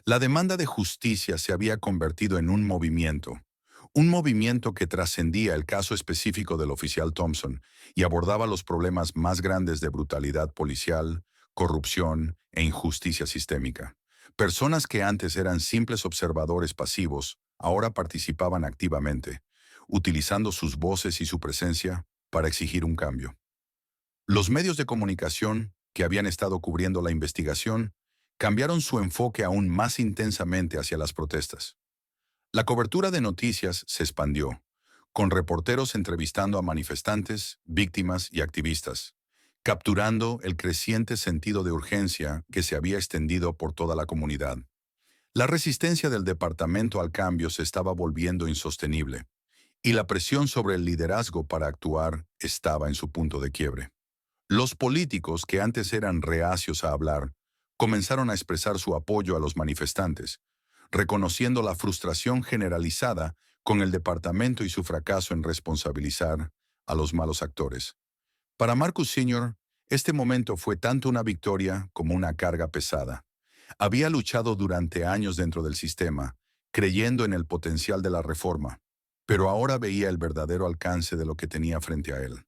La demanda de justicia se había convertido en un movimiento que trascendía el caso específico del oficial Thompson y abordaba los problemas más grandes de brutalidad policial, corrupción e injusticia sistémica. Personas que antes eran simples observadores pasivos, ahora participaban activamente, utilizando sus voces y su presencia para exigir un cambio. Los medios de comunicación, que habían estado cubriendo la investigación, cambiaron su enfoque aún más intensamente hacia las protestas. La cobertura de noticias se expandió, con reporteros entrevistando a manifestantes, víctimas y activistas, capturando el creciente sentido de urgencia que se había extendido por toda la comunidad. La resistencia del departamento al cambio se estaba volviendo insostenible, y la presión sobre el liderazgo para actuar estaba en su punto de quiebre. Los políticos, que antes eran reacios a hablar, comenzaron a expresar su apoyo a los manifestantes, reconociendo la frustración generalizada con el departamento y su fracaso en responsabilizar a los malos actores. Para Marcus Sr., este momento fue tanto una victoria como una carga pesada. Había luchado durante años dentro del sistema, creyendo en el potencial de la reforma, pero ahora veía el verdadero alcance de lo que tenía frente a él.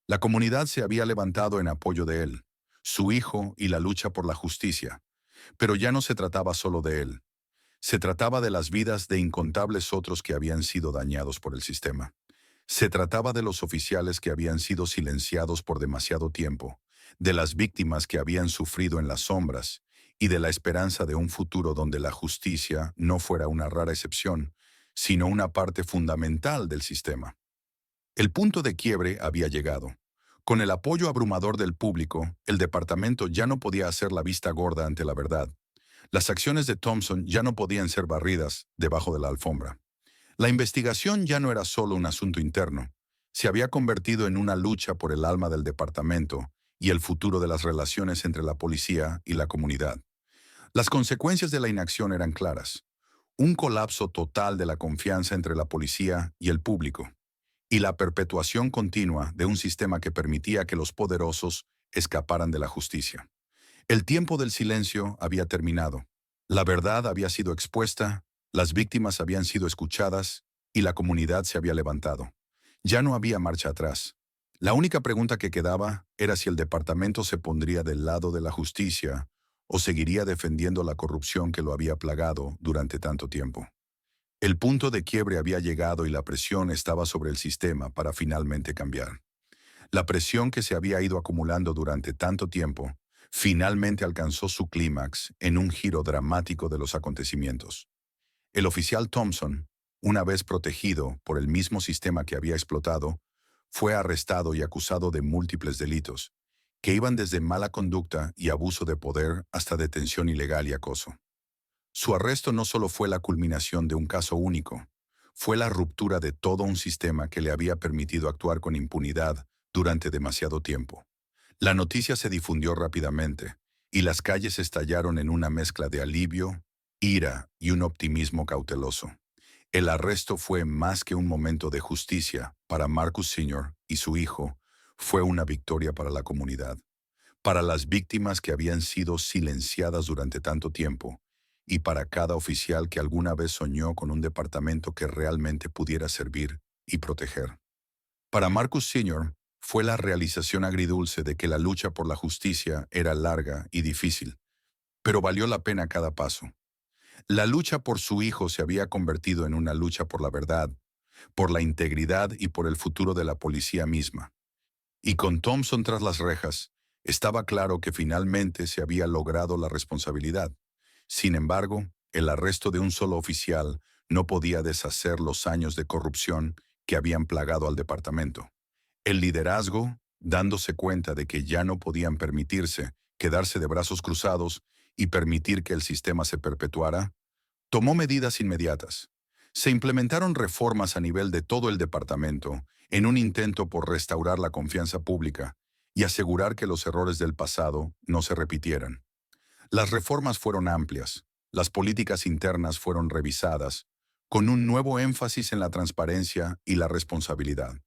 La comunidad se había levantado en apoyo de él, su hijo y la lucha por la justicia, pero ya no se trataba solo de él. Se trataba de las vidas de incontables otros que habían sido dañados por el sistema. Se trataba de los oficiales que habían sido silenciados por demasiado tiempo, de las víctimas que habían sufrido en las sombras y de la esperanza de un futuro donde la justicia no fuera una rara excepción, sino una parte fundamental del sistema. El punto de quiebre había llegado. Con el apoyo abrumador del público, el departamento ya no podía hacer la vista gorda ante la verdad. Las acciones de Thompson ya no podían ser barridas debajo de la alfombra. La investigación ya no era solo un asunto interno. Se había convertido en una lucha por el alma del departamento y el futuro de las relaciones entre la policía y la comunidad. Las consecuencias de la inacción eran claras. Un colapso total de la confianza entre la policía y el público, y la perpetuación continua de un sistema que permitía que los poderosos escaparan de la justicia. El tiempo del silencio había terminado. La verdad había sido expuesta, las víctimas habían sido escuchadas y la comunidad se había levantado. Ya no había marcha atrás. La única pregunta que quedaba era si el departamento se pondría del lado de la justicia o seguiría defendiendo la corrupción que lo había plagado durante tanto tiempo. El punto de quiebre había llegado y la presión estaba sobre el sistema para finalmente cambiar. La presión que se había ido acumulando durante tanto tiempo finalmente alcanzó su clímax en un giro dramático de los acontecimientos. El oficial Thompson, una vez protegido por el mismo sistema que había explotado, fue arrestado y acusado de múltiples delitos, que iban desde mala conducta y abuso de poder hasta detención ilegal y acoso. Su arresto no solo fue la culminación de un caso único, fue la ruptura de todo un sistema que le había permitido actuar con impunidad durante demasiado tiempo. La noticia se difundió rápidamente, y las calles estallaron en una mezcla de alivio, ira y un optimismo cauteloso. El arresto fue más que un momento de justicia para Marcus Sr. y su hijo, fue una victoria para la comunidad, para las víctimas que habían sido silenciadas durante tanto tiempo, y para cada oficial que alguna vez soñó con un departamento que realmente pudiera servir y proteger. Para Marcus Sr. fue la realización agridulce de que la lucha por la justicia era larga y difícil, pero valió la pena cada paso. La lucha por su hijo se había convertido en una lucha por la verdad, por la integridad y por el futuro de la policía misma. Y con Thompson tras las rejas, estaba claro que finalmente se había logrado la responsabilidad. Sin embargo, el arresto de un solo oficial no podía deshacer los años de corrupción que habían plagado al departamento. El liderazgo, dándose cuenta de que ya no podían permitirse quedarse de brazos cruzados y permitir que el sistema se perpetuara, tomó medidas inmediatas. Se implementaron reformas a nivel de todo el departamento en un intento por restaurar la confianza pública y asegurar que los errores del pasado no se repitieran. Las reformas fueron amplias, las políticas internas fueron revisadas, con un nuevo énfasis en la transparencia y la responsabilidad.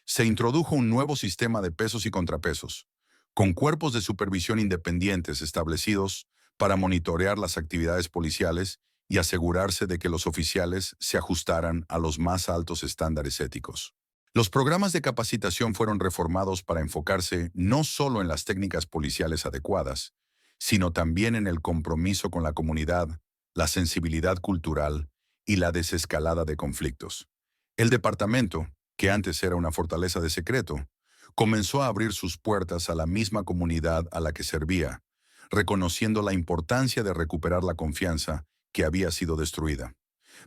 Se introdujo un nuevo sistema de pesos y contrapesos, con cuerpos de supervisión independientes establecidos para monitorear las actividades policiales y asegurarse de que los oficiales se ajustaran a los más altos estándares éticos. Los programas de capacitación fueron reformados para enfocarse no solo en las técnicas policiales adecuadas, sino también en el compromiso con la comunidad, la sensibilidad cultural y la desescalada de conflictos. El departamento, que antes era una fortaleza de secreto, comenzó a abrir sus puertas a la misma comunidad a la que servía, reconociendo la importancia de recuperar la confianza que había sido destruida.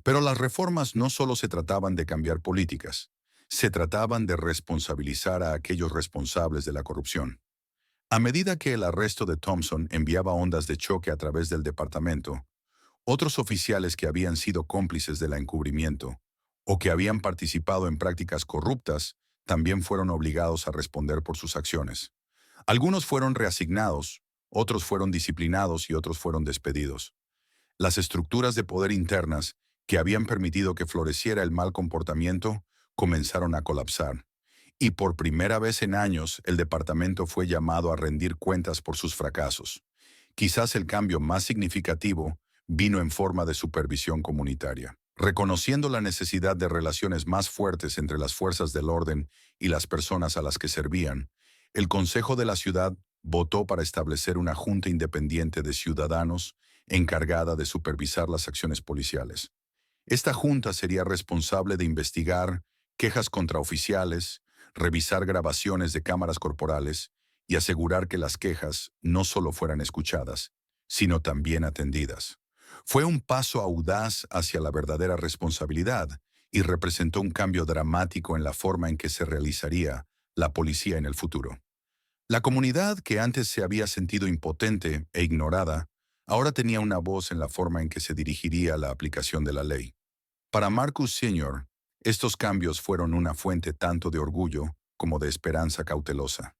Pero las reformas no solo se trataban de cambiar políticas, se trataban de responsabilizar a aquellos responsables de la corrupción. A medida que el arresto de Thompson enviaba ondas de choque a través del departamento, otros oficiales que habían sido cómplices del encubrimiento o que habían participado en prácticas corruptas también fueron obligados a responder por sus acciones. Algunos fueron reasignados, otros fueron disciplinados y otros fueron despedidos. Las estructuras de poder internas que habían permitido que floreciera el mal comportamiento comenzaron a colapsar. Y por primera vez en años, el departamento fue llamado a rendir cuentas por sus fracasos. Quizás el cambio más significativo vino en forma de supervisión comunitaria. Reconociendo la necesidad de relaciones más fuertes entre las fuerzas del orden y las personas a las que servían, el Consejo de la Ciudad votó para establecer una junta independiente de ciudadanos encargada de supervisar las acciones policiales. Esta junta sería responsable de investigar quejas contra oficiales, revisar grabaciones de cámaras corporales y asegurar que las quejas no solo fueran escuchadas, sino también atendidas. Fue un paso audaz hacia la verdadera responsabilidad y representó un cambio dramático en la forma en que se realizaría la policía en el futuro. La comunidad, que antes se había sentido impotente e ignorada, ahora tenía una voz en la forma en que se dirigiría la aplicación de la ley. Para Marcus Sr., estos cambios fueron una fuente tanto de orgullo como de esperanza cautelosa.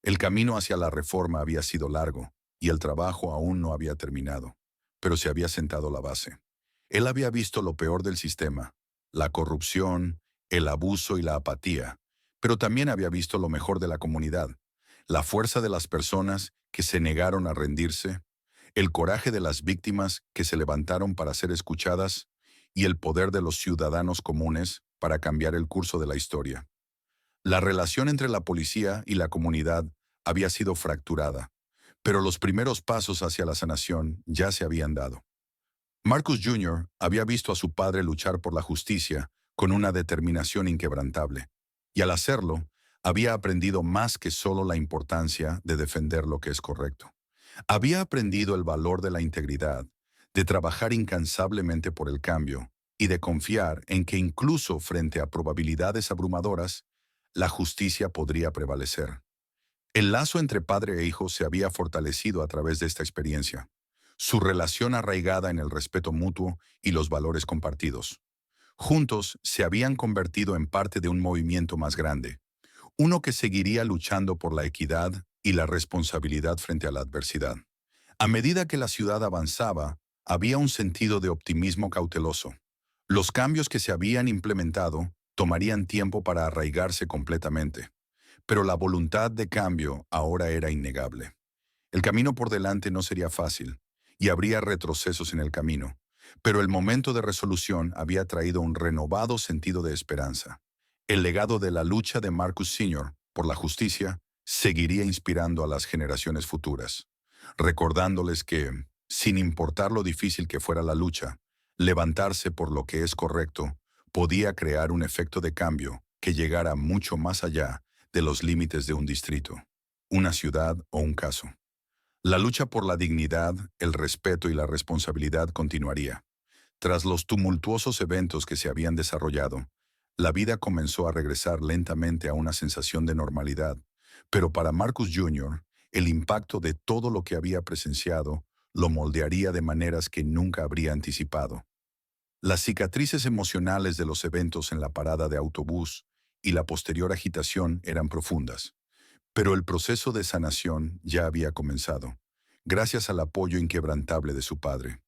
El camino hacia la reforma había sido largo y el trabajo aún no había terminado, pero se había sentado la base. Él había visto lo peor del sistema, la corrupción, el abuso y la apatía, pero también había visto lo mejor de la comunidad, la fuerza de las personas que se negaron a rendirse, el coraje de las víctimas que se levantaron para ser escuchadas y el poder de los ciudadanos comunes para cambiar el curso de la historia. La relación entre la policía y la comunidad había sido fracturada, pero los primeros pasos hacia la sanación ya se habían dado. Marcus Jr. había visto a su padre luchar por la justicia con una determinación inquebrantable, y al hacerlo, había aprendido más que solo la importancia de defender lo que es correcto. Había aprendido el valor de la integridad, de trabajar incansablemente por el cambio y de confiar en que incluso frente a probabilidades abrumadoras, la justicia podría prevalecer. El lazo entre padre e hijo se había fortalecido a través de esta experiencia, su relación arraigada en el respeto mutuo y los valores compartidos. Juntos se habían convertido en parte de un movimiento más grande, uno que seguiría luchando por la equidad y la responsabilidad frente a la adversidad. A medida que la ciudad avanzaba, había un sentido de optimismo cauteloso. Los cambios que se habían implementado tomarían tiempo para arraigarse completamente, pero la voluntad de cambio ahora era innegable. El camino por delante no sería fácil, y habría retrocesos en el camino, pero el momento de resolución había traído un renovado sentido de esperanza. El legado de la lucha de Marcus Sr. por la justicia seguiría inspirando a las generaciones futuras, recordándoles que, sin importar lo difícil que fuera la lucha, levantarse por lo que es correcto podía crear un efecto de cambio que llegara mucho más allá de los límites de un distrito, una ciudad o un caso. La lucha por la dignidad, el respeto y la responsabilidad continuaría. Tras los tumultuosos eventos que se habían desarrollado, la vida comenzó a regresar lentamente a una sensación de normalidad, pero para Marcus Jr., el impacto de todo lo que había presenciado lo moldearía de maneras que nunca habría anticipado. Las cicatrices emocionales de los eventos en la parada de autobús y la posterior agitación eran profundas, pero el proceso de sanación ya había comenzado, gracias al apoyo inquebrantable de su padre.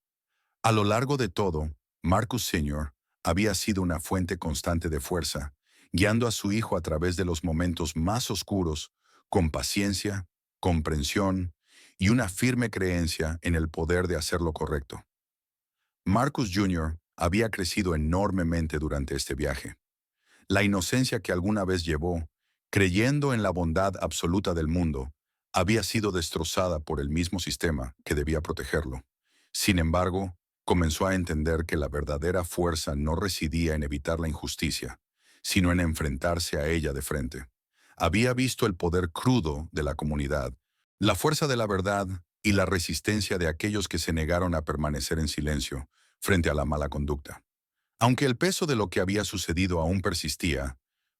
A lo largo de todo, Marcus Sr. había sido una fuente constante de fuerza, guiando a su hijo a través de los momentos más oscuros, con paciencia, comprensión y una firme creencia en el poder de hacer lo correcto. Marcus Jr. había crecido enormemente durante este viaje. La inocencia que alguna vez llevó, creyendo en la bondad absoluta del mundo, había sido destrozada por el mismo sistema que debía protegerlo. Sin embargo, comenzó a entender que la verdadera fuerza no residía en evitar la injusticia, sino en enfrentarse a ella de frente. Había visto el poder crudo de la comunidad, la fuerza de la verdad y la resistencia de aquellos que se negaron a permanecer en silencio frente a la mala conducta. Aunque el peso de lo que había sucedido aún persistía,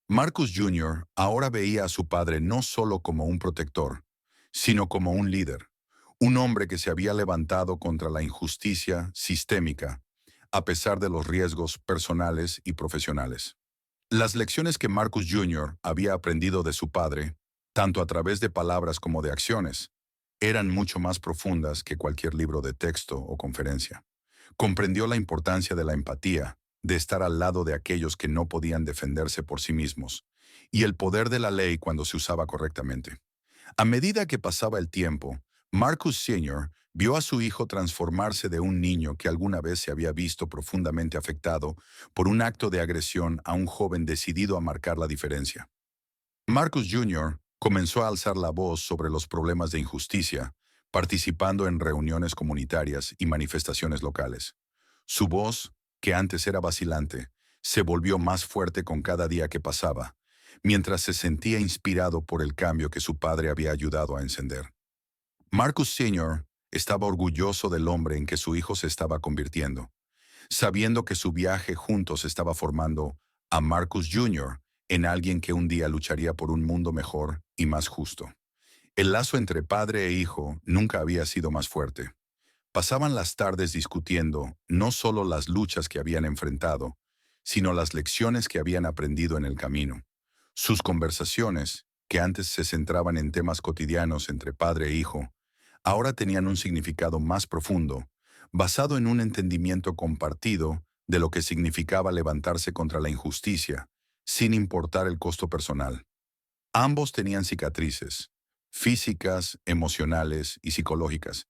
Marcus Jr. ahora veía a su padre no solo como un protector, sino como un líder, un hombre que se había levantado contra la injusticia sistémica, a pesar de los riesgos personales y profesionales. Las lecciones que Marcus Jr. había aprendido de su padre, tanto a través de palabras como de acciones, eran mucho más profundas que cualquier libro de texto o conferencia. Comprendió la importancia de la empatía, de estar al lado de aquellos que no podían defenderse por sí mismos, y el poder de la ley cuando se usaba correctamente. A medida que pasaba el tiempo, Marcus Sr. vio a su hijo transformarse de un niño que alguna vez se había visto profundamente afectado por un acto de agresión a un joven decidido a marcar la diferencia. Marcus Jr. comenzó a alzar la voz sobre los problemas de injusticia, participando en reuniones comunitarias y manifestaciones locales. Su voz, que antes era vacilante, se volvió más fuerte con cada día que pasaba, mientras se sentía inspirado por el cambio que su padre había ayudado a encender. Marcus Sr. estaba orgulloso del hombre en que su hijo se estaba convirtiendo, sabiendo que su viaje juntos estaba formando a Marcus Jr. en alguien que un día lucharía por un mundo mejor y más justo. El lazo entre padre e hijo nunca había sido más fuerte. Pasaban las tardes discutiendo no solo las luchas que habían enfrentado, sino las lecciones que habían aprendido en el camino. Sus conversaciones, que antes se centraban en temas cotidianos entre padre e hijo, ahora tenían un significado más profundo, basado en un entendimiento compartido de lo que significaba levantarse contra la injusticia, sin importar el costo personal. Ambos tenían cicatrices, físicas, emocionales y psicológicas.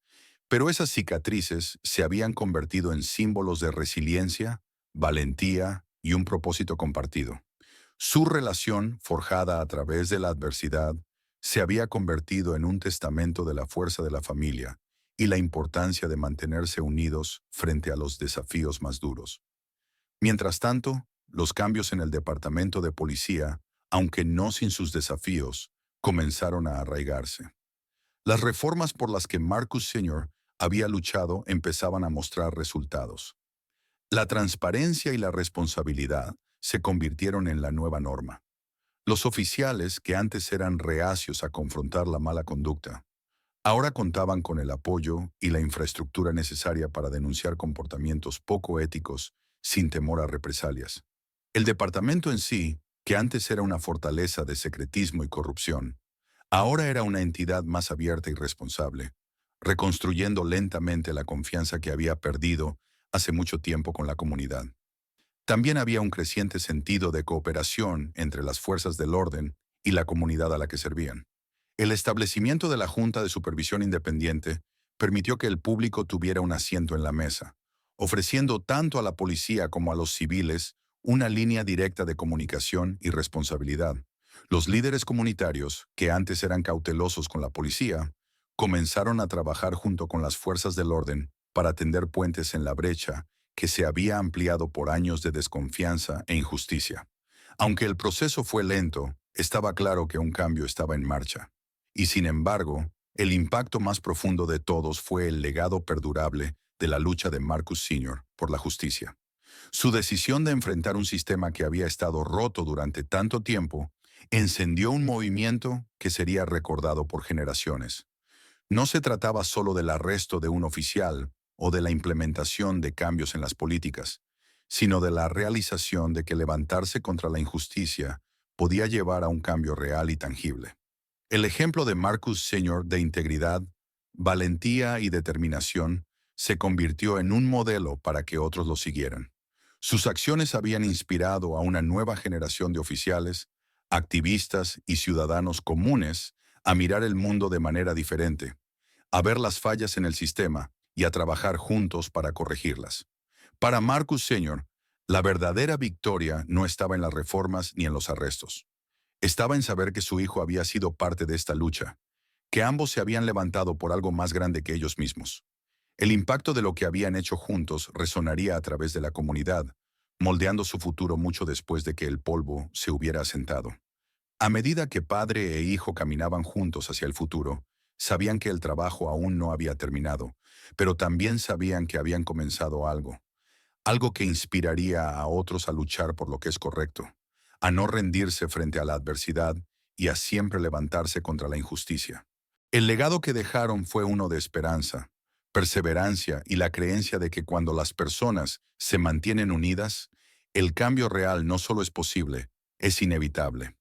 Pero esas cicatrices se habían convertido en símbolos de resiliencia, valentía y un propósito compartido. Su relación, forjada a través de la adversidad, se había convertido en un testamento de la fuerza de la familia y la importancia de mantenerse unidos frente a los desafíos más duros. Mientras tanto, los cambios en el departamento de policía, aunque no sin sus desafíos, comenzaron a arraigarse. Las reformas por las que Marcus Sr. había luchado empezaban a mostrar resultados. La transparencia y la responsabilidad se convirtieron en la nueva norma. Los oficiales, que antes eran reacios a confrontar la mala conducta, ahora contaban con el apoyo y la infraestructura necesaria para denunciar comportamientos poco éticos sin temor a represalias. El departamento en sí, que antes era una fortaleza de secretismo y corrupción, ahora era una entidad más abierta y responsable, reconstruyendo lentamente la confianza que había perdido hace mucho tiempo con la comunidad. También había un creciente sentido de cooperación entre las fuerzas del orden y la comunidad a la que servían. El establecimiento de la Junta de Supervisión Independiente permitió que el público tuviera un asiento en la mesa, ofreciendo tanto a la policía como a los civiles una línea directa de comunicación y responsabilidad. Los líderes comunitarios, que antes eran cautelosos con la policía, comenzaron a trabajar junto con las fuerzas del orden para tender puentes en la brecha que se había ampliado por años de desconfianza e injusticia. Aunque el proceso fue lento, estaba claro que un cambio estaba en marcha. Y sin embargo, el impacto más profundo de todos fue el legado perdurable de la lucha de Marcus Sr. por la justicia. Su decisión de enfrentar un sistema que había estado roto durante tanto tiempo encendió un movimiento que sería recordado por generaciones. No se trataba solo del arresto de un oficial o de la implementación de cambios en las políticas, sino de la realización de que levantarse contra la injusticia podía llevar a un cambio real y tangible. El ejemplo de Marcus Sr. de integridad, valentía y determinación se convirtió en un modelo para que otros lo siguieran. Sus acciones habían inspirado a una nueva generación de oficiales, activistas y ciudadanos comunes a mirar el mundo de manera diferente, a ver las fallas en el sistema y a trabajar juntos para corregirlas. Para Marcus Sr., la verdadera victoria no estaba en las reformas ni en los arrestos. Estaba en saber que su hijo había sido parte de esta lucha, que ambos se habían levantado por algo más grande que ellos mismos. El impacto de lo que habían hecho juntos resonaría a través de la comunidad, moldeando su futuro mucho después de que el polvo se hubiera asentado. A medida que padre e hijo caminaban juntos hacia el futuro, sabían que el trabajo aún no había terminado, pero también sabían que habían comenzado algo que inspiraría a otros a luchar por lo que es correcto, a no rendirse frente a la adversidad y a siempre levantarse contra la injusticia. El legado que dejaron fue uno de esperanza, perseverancia y la creencia de que cuando las personas se mantienen unidas, el cambio real no solo es posible, es inevitable.